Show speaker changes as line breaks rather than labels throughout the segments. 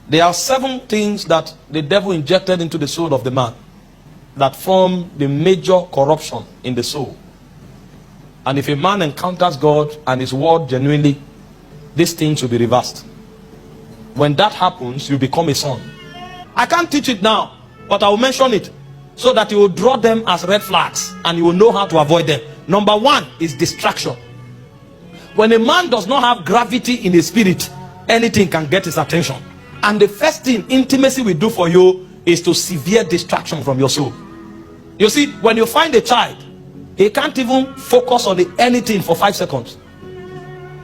There are 7 things that the devil injected into the soul of the man that form the major corruption in the soul. And if a man encounters God and his word genuinely, these things will be reversed. When that happens, you become a son. I can't teach it now, but I will mention it so that you will draw them as red flags and you will know how to avoid them. Number 1 is distraction. When a man does not have gravity in his spirit, anything can get his attention. And the first thing intimacy will do for you is to severe distraction from your soul. You see, when you find a child, he can't even focus on anything for 5 seconds.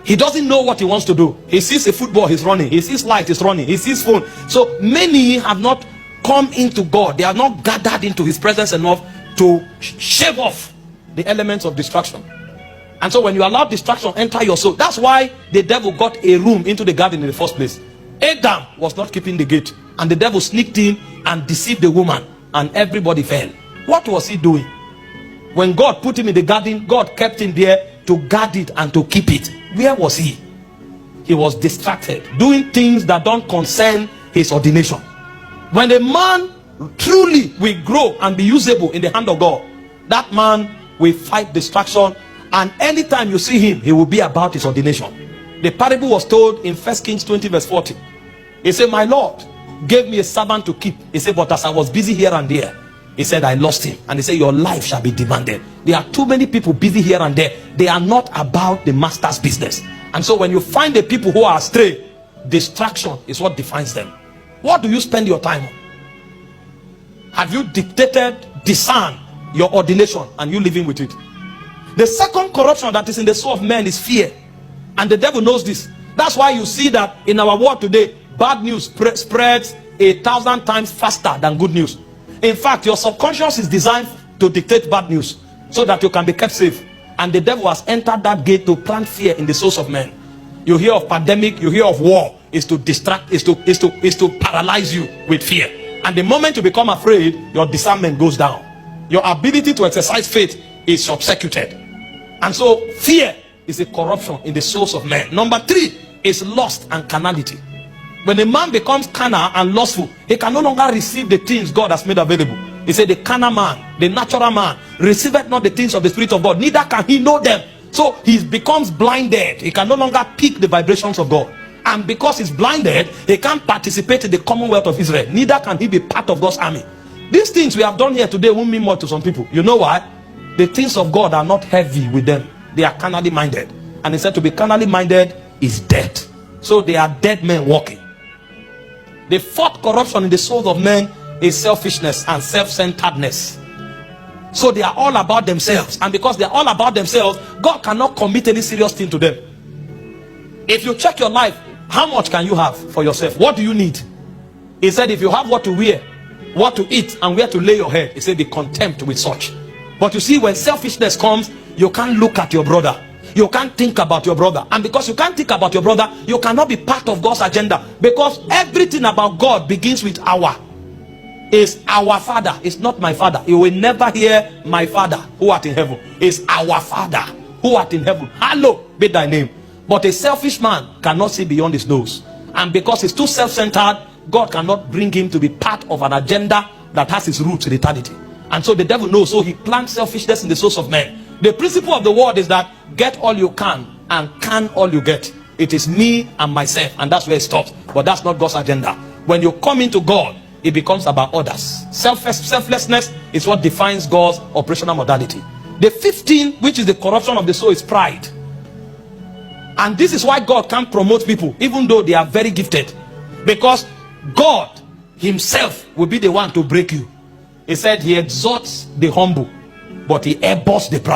He doesn't know what he wants to do. He sees a football, he's running. He sees light, he's running. He sees phone. So many have not come into God. They are not gathered into his presence enough to shave off the elements of distraction. And so when you allow distraction enter your soul, that's why the devil got a room into the garden in the first place. Adam was not keeping the gate, and the devil sneaked in and deceived the woman, and everybody fell. What was he doing? When God put him in the garden, God kept him there to guard it and to keep it. Where was he? He was distracted, doing things that don't concern his ordination. When a man truly will grow and be usable in the hand of God, that man will fight distraction, and anytime you see him, he will be about his ordination. The parable was told in 1 Kings 20 verse 40. He said, my Lord gave me a servant to keep. He said, but as I was busy here and there, he said, I lost him. And he said, your life shall be demanded. There are too many people busy here and there. They are not about the master's business. And so when you find the people who are astray, distraction is what defines them. What do you spend your time on? Have you discerned your ordination and you living with it? The second corruption that is in the soul of man is fear. And the devil knows this. That's why you see that in our world today, bad news spreads 1,000 times faster than good news. In fact, your subconscious is designed to dictate bad news so that you can be kept safe. And the devil has entered that gate to plant fear in the souls of men. You hear of pandemic, you hear of war, is to distract, is to paralyze you with fear. And the moment you become afraid, your discernment goes down. Your ability to exercise faith is subsecuted. And so fear is a corruption in the souls of men. Number 3 is lust and carnality. When a man becomes carnal and lustful, he can no longer receive the things God has made available. He said, the carnal man, the natural man, receiveth not the things of the Spirit of God, neither can he know them. So he becomes blinded. He can no longer pick the vibrations of God. And because he's blinded, he can't participate in the commonwealth of Israel. Neither can he be part of God's army. These things we have done here today won't mean more to some people. You know why? The things of God are not heavy with them. They are carnally minded. And he said to be carnally minded is dead. So they are dead men walking. The 4th corruption in the souls of men is selfishness and self-centeredness. So they are all about themselves. And because they are all about themselves, God cannot commit any serious thing to them. If you check your life, how much can you have for yourself? What do you need? He said, if you have what to wear, what to eat, and where to lay your head, he said, be content with such. But you see, when selfishness comes, you can't look at your brother. You can't think about your brother. And because you can't think about your brother, you cannot be part of God's agenda. Because everything about God begins with our. Is our Father. It's not my Father. You will never hear my Father who art in heaven. It's our Father who art in heaven. Hallowed be thy name. But a selfish man cannot see beyond his nose. And because he's too self-centered, God cannot bring him to be part of an agenda that has its roots in eternity. And so the devil knows. So he plants selfishness in the souls of men. The principle of the word is that get all you can and can all you get. It is me and myself, and that's where it stops. But that's not God's agenda. When you come into God, it becomes about others. Selflessness is what defines God's operational modality. The 15th, which is the corruption of the soul, is pride. And this is why God can't promote people, even though they are very gifted. Because God himself will be the one to break you. He said he exalts the humble, but he abhors the proud.